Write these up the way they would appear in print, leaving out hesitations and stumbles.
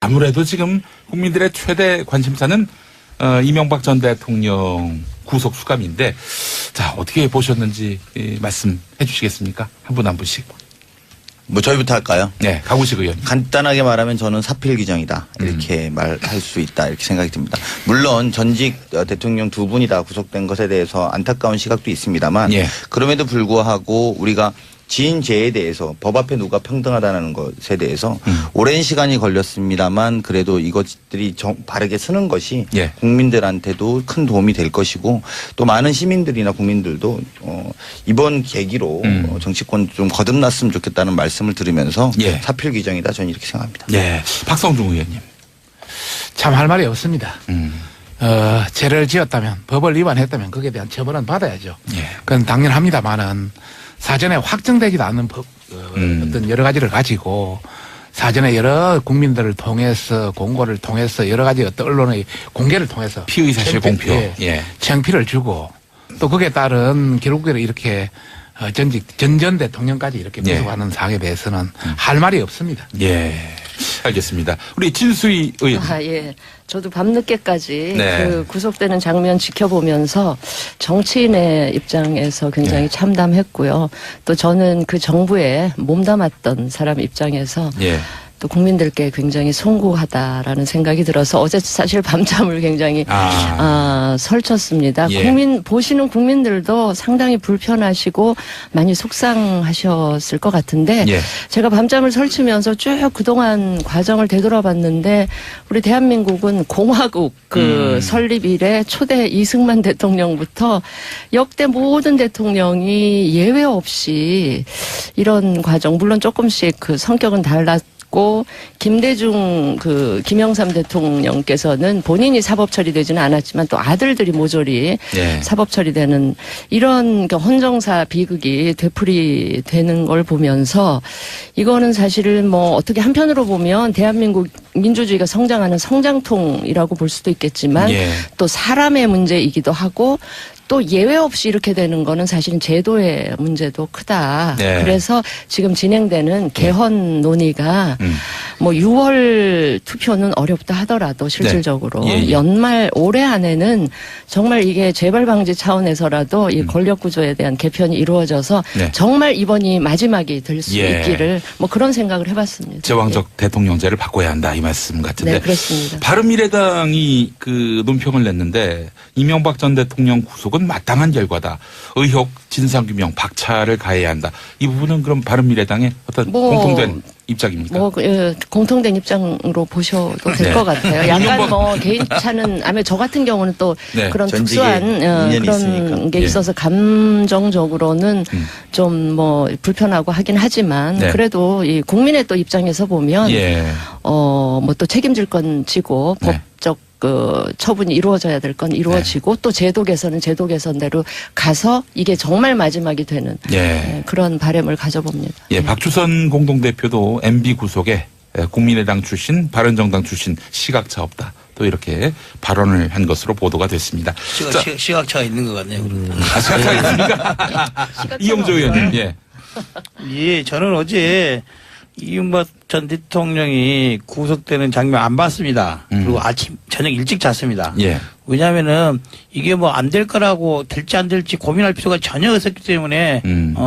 아무래도 지금 국민들의 최대 관심사는 이명박 전 대통령 구속 수감인데, 자, 어떻게 보셨는지 말씀해 주시겠습니까? 한 분 한 분씩. 뭐 저희부터 할까요? 네, 강우식 의원님. 간단하게 말하면 저는 사필 규정이다 이렇게 말할 수 있다 이렇게 생각이 듭니다. 물론 전직 대통령 두 분이 다 구속된 것에 대해서 안타까운 시각도 있습니다만 예. 그럼에도 불구하고 우리가 지인죄에 대해서 법 앞에 누가 평등하다는 것에 대해서 오랜 시간이 걸렸습니다만 그래도 이것들이 바르게 쓰는 것이 예. 국민들한테도 큰 도움이 될 것이고 또 많은 시민들이나 국민들도 이번 계기로 정치권 좀 거듭났으면 좋겠다는 말씀을 들으면서 예. 사필 규정이다 저는 이렇게 생각합니다. 네, 박성중 의원님. 참 할 말이 없습니다. 죄를 지었다면 법을 위반했다면 거기에 대한 처벌은 받아야죠. 예. 그건 당연합니다만은 사전에 확정되지도 않는 법, 어떤 여러 가지를 가지고 사전에 여러 국민들을 통해서 공고를 통해서 여러 가지 어떤 언론의 공개를 통해서 피의사실 공표. 예. 창피를 주고 또 거기에 따른 결국에는 이렇게 전 대통령까지 이렇게 예. 구속하는 사항에 대해서는 할 말이 없습니다. 예. 알겠습니다. 우리 진수희 의원. 예. 저도 밤늦게까지 네. 그 구속되는 장면 지켜보면서 정치인의 입장에서 굉장히 예. 참담했고요. 또 저는 그 정부에 몸담았던 사람 입장에서 예. 또 국민들께 굉장히 송구하다라는 생각이 들어서 어제 사실 밤잠을 굉장히 설쳤습니다. 예. 보시는 국민들도 상당히 불편하시고 많이 속상하셨을 것 같은데 예. 제가 밤잠을 설치면서 쭉 그동안 과정을 되돌아봤는데 우리 대한민국은 공화국 설립 이래 초대 이승만 대통령부터 역대 모든 대통령이 예외 없이 이런 과정 물론 조금씩 그 성격은 달랐고 김대중 김영삼 대통령께서는 본인이 사법 처리되지는 않았지만 또 아들들이 모조리 예. 사법 처리되는 이런 헌정사 비극이 되풀이되는 걸 보면서 이거는 사실은 뭐 어떻게 한편으로 보면 대한민국 민주주의가 성장하는 성장통이라고 볼 수도 있겠지만 예. 또 사람의 문제이기도 하고 또 예외 없이 이렇게 되는 거는 사실은 제도의 문제도 크다. 네. 그래서 지금 진행되는 개헌 논의가 뭐 6월 투표는 어렵다 하더라도 실질적으로 네. 예, 예. 연말 올해 안에는 정말 이게 재발 방지 차원에서라도 이 권력 구조에 대한 개편이 이루어져서 네. 정말 이번이 마지막이 될 수 예. 있기를 뭐 그런 생각을 해봤습니다. 제왕적 대통령제를 바꿔야 한다 이 말씀 같은데. 네, 그렇습니다. 바른미래당이 그 논평을 냈는데 이명박 전 대통령 구속은 마땅한 결과다. 의혹 진상규명 박차를 가해야 한다. 이 부분은 그럼 바른미래당의 어떤 공통된 입장입니까? 공통된 입장으로 보셔도 될 네. 것 같아요. 약간 뭐 개인차는 아니면 저 같은 경우는 또 네. 그런 전직에 특수한 인연이 그런 있으니까. 게 있어서 감정적으로는 좀 뭐 불편하고 하긴 하지만 네. 그래도 이 국민의 또 입장에서 보면 예. 뭐 또 책임질 건 지고 네. 법적 처분이 이루어져야 될 건 이루어지고 또 제도 개선은 제도 개선대로 가서 이게 정말 마지막이 되는 예. 그런 바람을 가져봅니다. 예, 박주선 공동대표도 MB 구속에 국민의당 출신, 바른정당 출신 시각차 없다. 또 이렇게 발언을 한 것으로 보도가 됐습니다. 시각차가 있는 것 같네요. 시각차가 있습니까? 이용조 의원님. 예. 예, 저는 어제 이명박 전 대통령이 구속되는 장면 안 봤습니다. 그리고 저녁 일찍 잤습니다. 예. 왜냐하면은 이게 뭐 안 될 거라고 될지 안 될지 고민할 필요가 전혀 없었기 때문에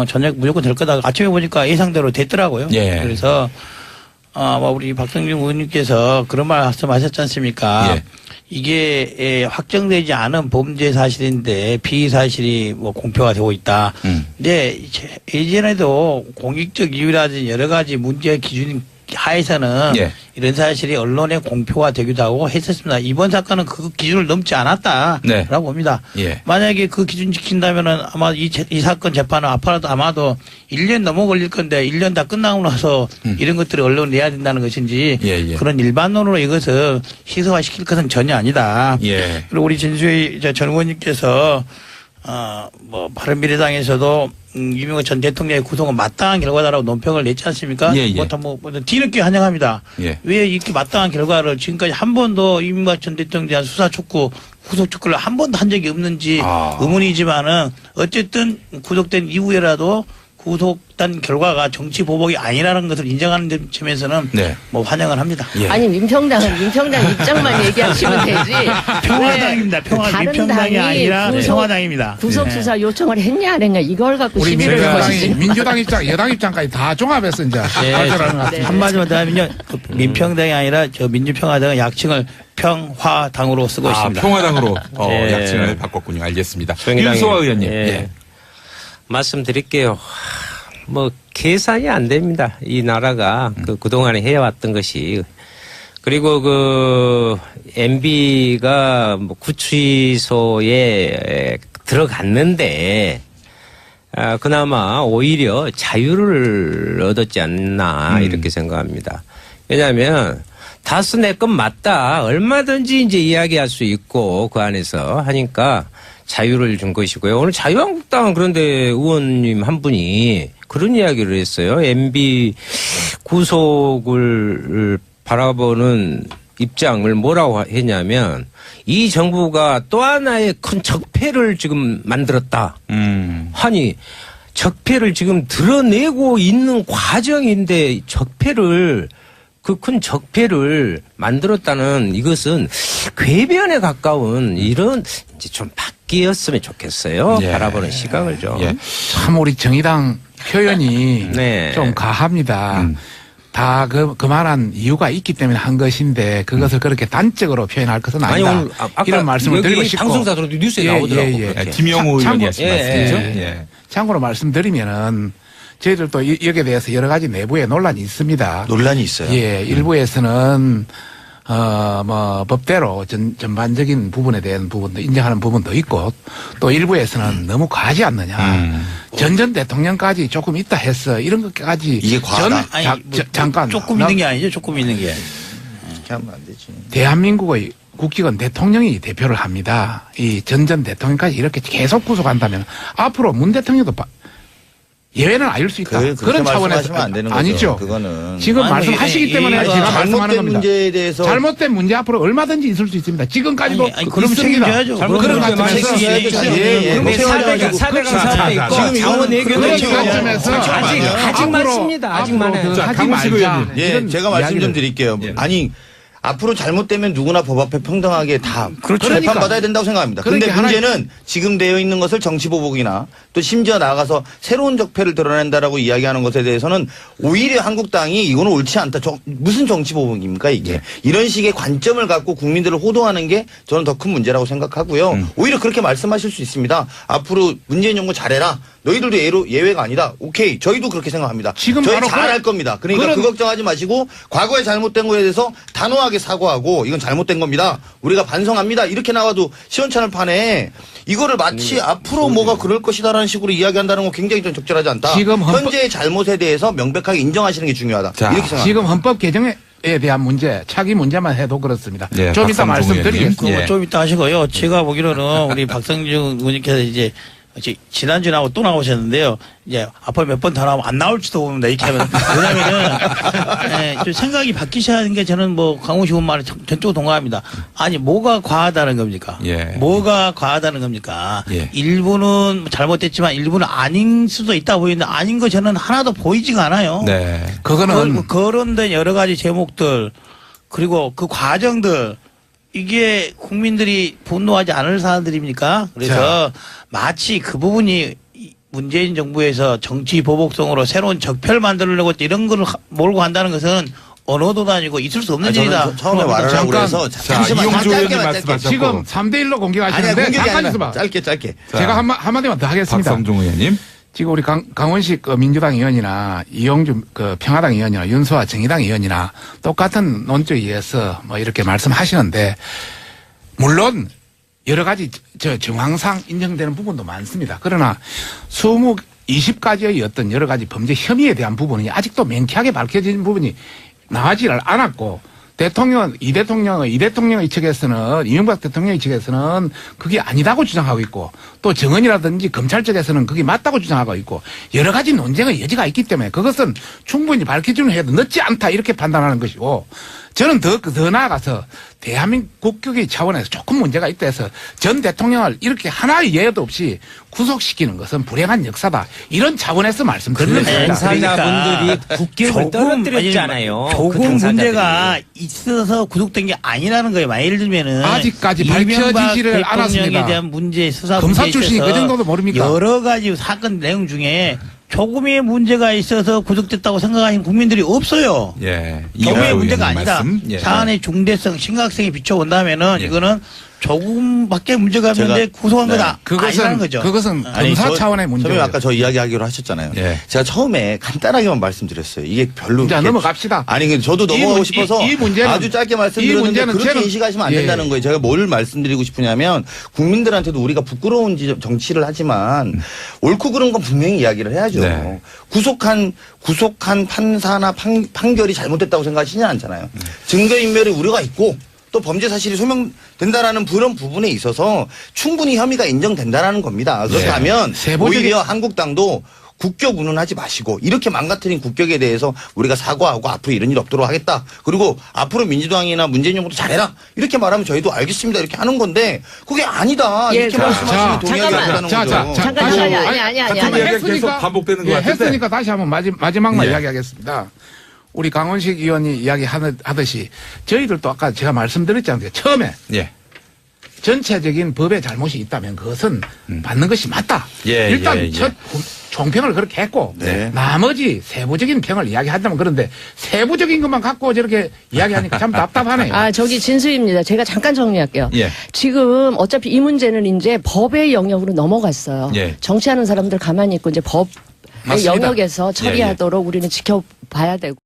저녁 무조건 될 거다. 아침에 보니까 예상대로 됐더라고요. 예. 그래서 뭐 우리 박성중 의원님께서 그런 말씀하셨지 않습니까? 예. 이게 확정되지 않은 범죄 사실인데 피의 사실이 뭐 공표가 되고 있다. 근데 예전에도 공익적 이유라든지 여러 가지 문제 기준 하에서는 예. 이런 사실이 언론에 공표가 되기도 하고 했었습니다. 이번 사건은 그 기준을 넘지 않았다라고 네. 봅니다. 예. 만약에 그 기준 지킨다면은 아마 이 사건 재판은 아마도 1년 넘어 걸릴 건데 1년 다 끝나고 나서 이런 것들을 언론에 내야 된다는 것인지 예, 예. 그런 일반론으로 이것을 희소화시킬 것은 전혀 아니다. 예. 그리고 우리 진수희 전 의원님께서 뭐 바른미래당에서도 이명박 전 대통령의 구속은 마땅한 결과다라고 논평을 냈지 않습니까? 예, 예. 뭐 뒤늦게 환영합니다. 예. 왜 이렇게 마땅한 결과를 지금까지 한 번도 이명박 전 대통령에 대한 수사 촉구, 구속 촉구를 한 번도 한 적이 없는지 의문이지만은 어쨌든 구속된 이후에라도 구속된 결과가 정치 보복이 아니라는 것을 인정하는 점에서는 네. 뭐 환영을 합니다. 예. 아니 민평당은 민평당 입장만 얘기하시면 되지. 평화당입니다. 다른 민평당이 당이 아니라 평화당입니다. 구속 수사 요청을 했냐 안 했냐 이걸 갖고 우리 시비를 거시지. 민주당 입장, 여당 입장까지 다 종합해서 이제 발표하는 것 같습니다. 한마디만 더 하면요. 그 민평당이 아니라 저 민주평화당은 약칭을 평화당으로 쓰고 있습니다. 평화당으로 예. 약칭을 바꿨군요. 알겠습니다. 정의당이- 윤수아 의원님. 예. 예. 말씀드릴게요. 뭐 계산이 안 됩니다. 이 나라가 그동안에 해왔던 것이. 그리고 그 MB가 뭐 구치소에 들어갔는데 그나마 오히려 자유를 얻었지 않나 이렇게 생각합니다. 왜냐하면 다스 내 건 맞다. 얼마든지 이제 이야기할 수 있고 그 안에서 하니까 자유를 준 것이고요. 오늘 자유한국당 그런데 의원님 한 분이 그런 이야기를 했어요. MB 구속을 바라보는 입장을 뭐라고 했냐면 이 정부가 또 하나의 큰 적폐를 지금 만들었다. 아니 적폐를 지금 드러내고 있는 과정인데 적폐를 그 큰 적폐를 만들었다는 이것은 궤변에 가까운 이런 이제 좀 바뀌었으면 좋겠어요. 예. 바라보는 시각을 좀. 예. 참 우리 정의당 표현이 네. 좀 가합니다. 다 그만한 이유가 있기 때문에 한 것인데 그것을 그렇게 단적으로 표현할 것은 아니다. 오늘 아까 이런 말씀을 여기 드리고 싶고. 방송사 들어도 뉴스에 나오더라고. 그렇게. 김영우 참- 의원이 하신 예, 말씀이죠. 예. 예. 참고로 말씀드리면은 저희들도 여기에 대해서 여러 가지 내부에 논란이 있습니다. 논란이 있어요. 예, 일부에서는 뭐 법대로 전반적인 부분에 대한 부분도 인정하는 부분도 있고 또 일부에서는 너무 과하지 않느냐. 전 대통령까지 조금 있다 했어. 이런 것까지 이게 과하다? 아니, 뭐 잠깐 조금 있는 게 아니죠. 조금 있는 게. 이렇게 하면 안 되지. 대한민국의 국기건 대통령이 대표를 합니다. 이 전 대통령까지 이렇게 계속 구속한다면 앞으로 문 대통령도 예외는 아닐 수 있다. 그렇게 그런 차원에서 말씀하시면 안 되는 거죠. 아니죠. 그거는. 지금 아니, 말씀하시기 때문에 이거 제가 말씀하는 잘못된 겁니다. 문제에 대해서 잘못된 문제 앞으로 얼마든지 있을 수 있습니다. 지금까지도 아니, 그럼 있습니다. 책임져야죠. 그런 그럼 관점에서 책임져야죠. 예, 그럼 예. 세워가지고 사대강 자, 사대 있고 지금 자원 이거는 외교도 그런 있고. 관점에서 아직 많습니다. 아직 많아요. 자, 하지 강훈식 말자. 의원님. 예, 이런 제가 말씀 이야기를. 좀 드릴게요. 예. 아니, 앞으로 잘못되면 누구나 법 앞에 평등하게 다 그렇죠. 재판받아야 된다고 생각합니다. 근데 그러니까 문제는 지금 되어 있는 것을 정치보복이나 또 심지어 나아가서 새로운 적폐를 드러낸다라고 이야기하는 것에 대해서는 오히려 한국당이 이거는 옳지 않다. 무슨 정치보복입니까 이게. 이런 식의 관점을 갖고 국민들을 호도하는 게 저는 더 큰 문제라고 생각하고요. 오히려 그렇게 말씀하실 수 있습니다. 앞으로 문재인 정부 잘해라. 너희들도 예외가 아니다. 오케이. 저희도 그렇게 생각합니다. 지금 저희 바로 잘할 겁니다. 그러니까 그런- 그 걱정하지 마시고 과거에 잘못된 거에 대해서 단호하게 사과하고 이건 잘못된 겁니다. 우리가 반성합니다. 이렇게 나와도 시원찮을 판에 이거를 마치 앞으로 뭐가 그럴 것이다라는 식으로 이야기한다는 건 굉장히 좀 적절하지 않다. 지금 현재의 잘못에 대해서 명백하게 인정하시는 게 중요하다. 자, 이렇게 생각합니다. 지금 헌법 개정에 대한 문제, 차기 문제만 해도 그렇습니다. 예, 좀 이따 박성중 말씀드리겠습니다. 의원님. 예. 좀 이따 하시고요. 제가 보기로는 우리 박성중 의원님께서 이제 지난주에 나오고 또 나오셨는데요. 이제 앞으로 몇 번 더 나오면 안 나올지도 모릅니다. 이렇게 하면. 왜냐면은, 좀 생각이 바뀌셔야 하는 게 저는 뭐 강훈식 의원 말에 전적으로 동감합니다. 아니, 뭐가 과하다는 겁니까? 예. 뭐가 과하다는 겁니까? 예. 일부는 잘못됐지만 일부는 아닌 수도 있다 보이는데 아닌 거 저는 하나도 보이지가 않아요. 네. 그거는 거론된 여러 가지 제목들 그리고 그 과정들 이게 국민들이 분노하지 않을 사안들입니까? 그래서 마치 그 부분이 문재인 정부에서 정치 보복성으로 새로운 적폐를 만들려고 이런 걸 몰고 간다는 것은 언어도 아니고 있을 수 없는 일이다. 저는 처음에 말하려고 잠깐. 그래서 자, 잠시만 이용주 의원님 짧게만 말씀하셨고. 지금 3대1로 아니야 공격하시는데 공격이 잠깐 아니라 있어봐. 짧게. 자, 제가 한마디만 더 하겠습니다. 박성중 의원님. 지금 우리 강원식 민주당 의원이나 이용주 평화당 의원이나 윤수아 정의당 의원이나 똑같은 논조에 의해서 뭐 이렇게 말씀하시는데 물론 여러 가지 정황상 인정되는 부분도 많습니다. 그러나 20가지의 어떤 여러 가지 범죄 혐의에 대한 부분이 아직도 명쾌하게 밝혀진 부분이 나오지를 않았고 이 대통령의 측에서는 이명박 대통령의 측에서는 그게 아니다고 주장하고 있고 또 정은이라든지 검찰 쪽에서는 그게 맞다고 주장하고 있고 여러 가지 논쟁의 여지가 있기 때문에 그것은 충분히 밝혀주는 해도 늦지 않다 이렇게 판단하는 것이고 저는 더 나아가서 대한민국 국격의 차원에서 조금 문제가 있다 해서 전 대통령을 이렇게 하나의 예도 없이 구속시키는 것은 불행한 역사다. 이런 차원에서 말씀드리는 그 겁니다. 당사자분들이 국격을 떨어뜨렸잖아요. 그 조금 당사자들이. 문제가 있어서 구속된 게 아니라는 거예요. 예를 들면은 아직까지 이명박 밝혀지지를 대통령에 않았습니다. 대한 문제 수사 검사 문제에 출신이 있어서 그 정도도 모릅니까? 여러 가지 사건 내용 중에 조금의 문제가 있어서 구속됐다고 생각하시는 국민들이 없어요. 예. 조금의 이용호 문제가 의원님 아니다. 말씀. 예. 사안의 중대성, 심각성에 비춰본다면은 예. 이거는 조금밖에 문제가 없는데 제가- 구속한 네. 거다. 아니라는 거죠. 그것은 아니, 검사 차원의 문제예요. 선배님 아까 저 이야기하기로 하셨잖아요. 예. 제가 처음에 간단하게만 말씀드렸어요. 이게 별로 이제 그렇게- 넘어갑시다. 아니 근데 저도 넘어가고 싶어서 이 문제는- 아주 짧게 이 말씀드렸는데 문제는 그렇게 저는- 인식하시면 안 예. 된다는 거예요. 제가 뭘 말씀드리고 싶으냐면 국민들한테도 우리가 부끄러운 정치를 하지만 옳고 그른 건 분명히 이야기를 해야죠. 네. 구속한 판사나 판결이 잘못됐다고 생각하시지 않잖아요. 증거인멸의 우려가 있고 또 범죄 사실이 소명된다라는 그런 부분에 있어서 충분히 혐의가 인정된다라는 겁니다. 그렇다면 세부적인- 오히려 한국당도 국격 운운하지 마시고 이렇게 망가뜨린 국격에 대해서 우리가 사과하고 앞으로 이런 일 없도록 하겠다. 그리고 앞으로 민주당이나 문재인 정부도 잘해라. 이렇게 말하면 저희도 알겠습니다. 이렇게 하는 건데 그게 아니다. 예, 이렇게 자, 말씀하시면 동의하지 잠깐만. 않는다는 자, 거죠. 잠깐, 다시 아니, 한번- 아니, 아니, 아니, 같은 아니. 이야기가 계속 반복되는 것 같은데. 했으니까 다시 한번 마지막만 예. 이야기하겠습니다. 우리 강원식 의원이 이야기하듯이 저희들도 아까 제가 말씀드렸지 않습니까? 처음에 예. 전체적인 법에 잘못이 있다면 그것은 받는 것이 맞다. 예, 일단 예, 예. 첫 총평을 그렇게 했고 네. 나머지 세부적인 평을 이야기한다면 그런데 세부적인 것만 갖고 저렇게 이야기하니까 참 답답하네요. 아, 저기 진수입니다. 제가 잠깐 정리할게요. 예. 지금 어차피 이 문제는 이제 법의 영역으로 넘어갔어요. 예. 정치하는 사람들 가만히 있고 이제 법의 맞습니다. 영역에서 처리하도록 우리는 지켜봐야 되고.